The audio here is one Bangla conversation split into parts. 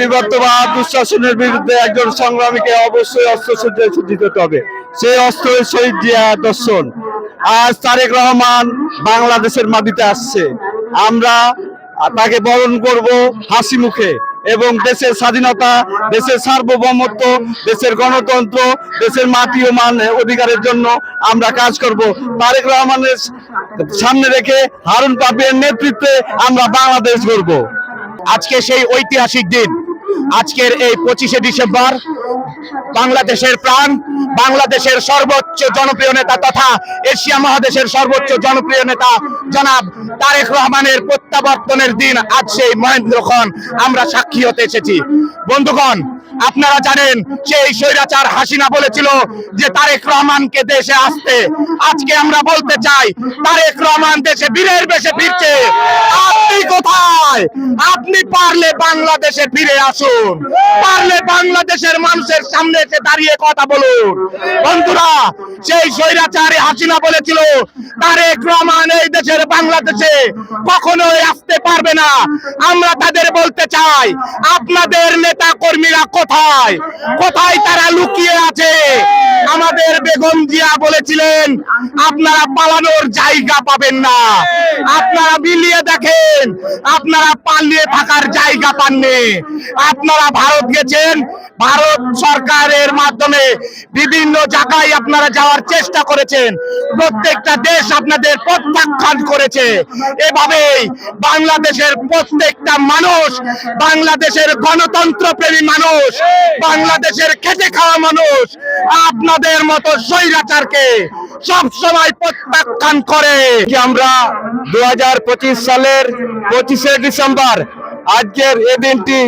বিবর্তবাদ দুঃশাসনের বিরুদ্ধে একজন সংগ্রামীকে অবশ্যই অস্ত্রসজ্জায় সজ্জিত হতে হবে। সেই অস্ত্রের শহীদ জিয়া দর্শন। আজ তারেক রহমান বাংলাদেশের মাটিতে আসছে, আমরা তাকে বরণ করব হাসি মুখে এবং দেশের স্বাধীনতা, দেশের সার্বভৌমত্ব, দেশের গণতন্ত্র, দেশের মাটি ও মান অধিকারের জন্য আমরা কাজ করব। তারেক রহমানের সামনে রেখে হারুন পাপিয়ার নেতৃত্বে আমরা বাংলাদেশ গড়ব। আজকে সেই ঐতিহাসিক দিন, আজকের এই 25শে ডিসেম্বর বাংলাদেশের প্রাণ, বাংলাদেশের সর্বোচ্চ জনপ্রিয় নেতা তথা এশিয়া মহাদেশের সর্বোচ্চ জনপ্রিয় নেতা জনাব তারেক রহমানের প্রত্যাবর্তনের দিন। আজ সেই মহেন্দ্রক্ষণ আমরা সাক্ষী হতে এসেছি। বন্ধুগণ, আপনারা জানেন সেই স্বৈরাচার হাসিনা বলেছিল যে তারেক রহমানকে দেশে আসতে। আজকে আমরা বলতে চাই তারেক রহমান দেশে বীরের বেশে ফিরছে। আপনি কোথায়? আপনি পারলে বাংলাদেশে ফিরে আসুন, পারলে বাংলাদেশের মানুষের সামনে এসে দাঁড়িয়ে কথা বলুন। বন্ধুরা, সেই স্বৈরাচারী হাসিনা বলেছিল তারেক রহমান এই দেশের বাংলাদেশে কখনোই আসতে পারবে না। আমরা তাদের বলতে চাই আপনাদের নেতা কর্মীরা কোথায়, কোথায় তারা লুকিয়ে আছে? আমাদের বেগম জিয়া বলেছিলেন আপনারা পালানোর জায়গা পাবেন না। আপনারা মিলিয়ে দেখেন, আপনারা পালিয়ে থাকার জায়গা পাননি। আপনারা ভারত গেছেন, ভারত সরকারের মাধ্যমে বিভিন্ন জায়গায় আপনারা যাওয়ার চেষ্টা করেছেন, প্রত্যেকটা দেশ আপনাদের প্রত্যাখ্যান করেছে। এভাবেই বাংলাদেশের প্রত্যেকটা মানুষ, বাংলাদেশের গণতন্ত্র প্রেমী মানুষ, বাংলাদেশের খেটে খাওয়া মানুষ আপনাদের মতো স্বৈরাচারকে সব সময় প্রত্যাখ্যান করে। আমরা 2025 সালের 25শে ডিসেম্বর আজকের এই দিনটি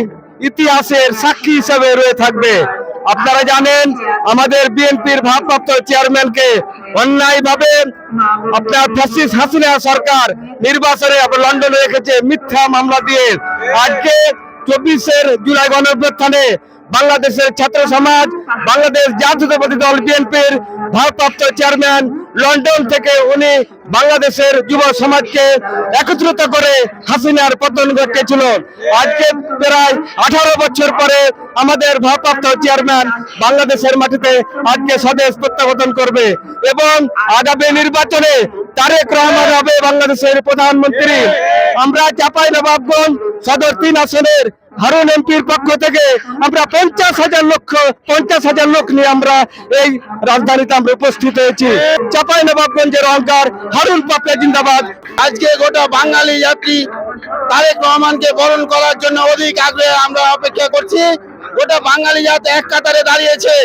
ইতিহাসের সাক্ষী হিসেবে রয়ে থাকবে। আপনারা জানেন আমাদের বিএনপির ভারপ্রাপ্ত চেয়ারম্যানকে অন্যায়ভাবে আপনার ফ্যাসিস্ট হাসিনা সরকার নির্বাচনে লন্ডনে রেখেছে মিথ্যা মামলা দিয়ে। আজকে 24 জুলাই গণঅভ্যুত্থানে বাংলাদেশের ছাত্র সমাজ, বাংলাদেশ জাতীয়তাবাদী দল বিএনপির ভারপ্রাপ্ত চেয়ারম্যান লন্ডন থেকে উনি বাংলাদেশের যুব সমাজকে একত্রিত করে হাসিনার পতন ঘটিয়েছিল। আজকে প্রায় 18 বছর পরে আমাদের ভারপ্রাপ্ত চেয়ারম্যান বাংলাদেশের মাটিতে আজকে স্বদেশ প্রত্যাবর্তন করবে এবং আগামী নির্বাচনে তারেক রহমান হবে বাংলাদেশের প্রধানমন্ত্রী। আমরা চাঁপাইনবাবগঞ্জ সদর 3 আসনের হারুন এমপির পক্ষ থেকে আমরা 50,000 লোক নিয়ে আমরা এই রাজধানীতে আমরা উপস্থিত হয়েছি। চাঁপাইনবাবগঞ্জের অহংকার হারুন পাপিয়া জিন্দাবাদ। আজকে গোটা বাঙালি যাত্রী তারেক রহমানকে বরণ করার জন্য অধিক আগ্রহে আমরা অপেক্ষা করছি। গোটা বাঙালি জাতি এক কাতারে দাঁড়িয়েছে।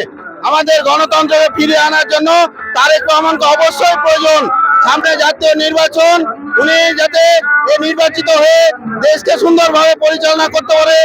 আমাদের গণতন্ত্রকে ফিরে আনার জন্য তারেক রহমানকে অবশ্যই প্রয়োজন। সামনে জাতীয় নির্বাচন, উনি যাতে নির্বাচিত হয়ে দেশকে সুন্দরভাবে পরিচালনা করতে পারে।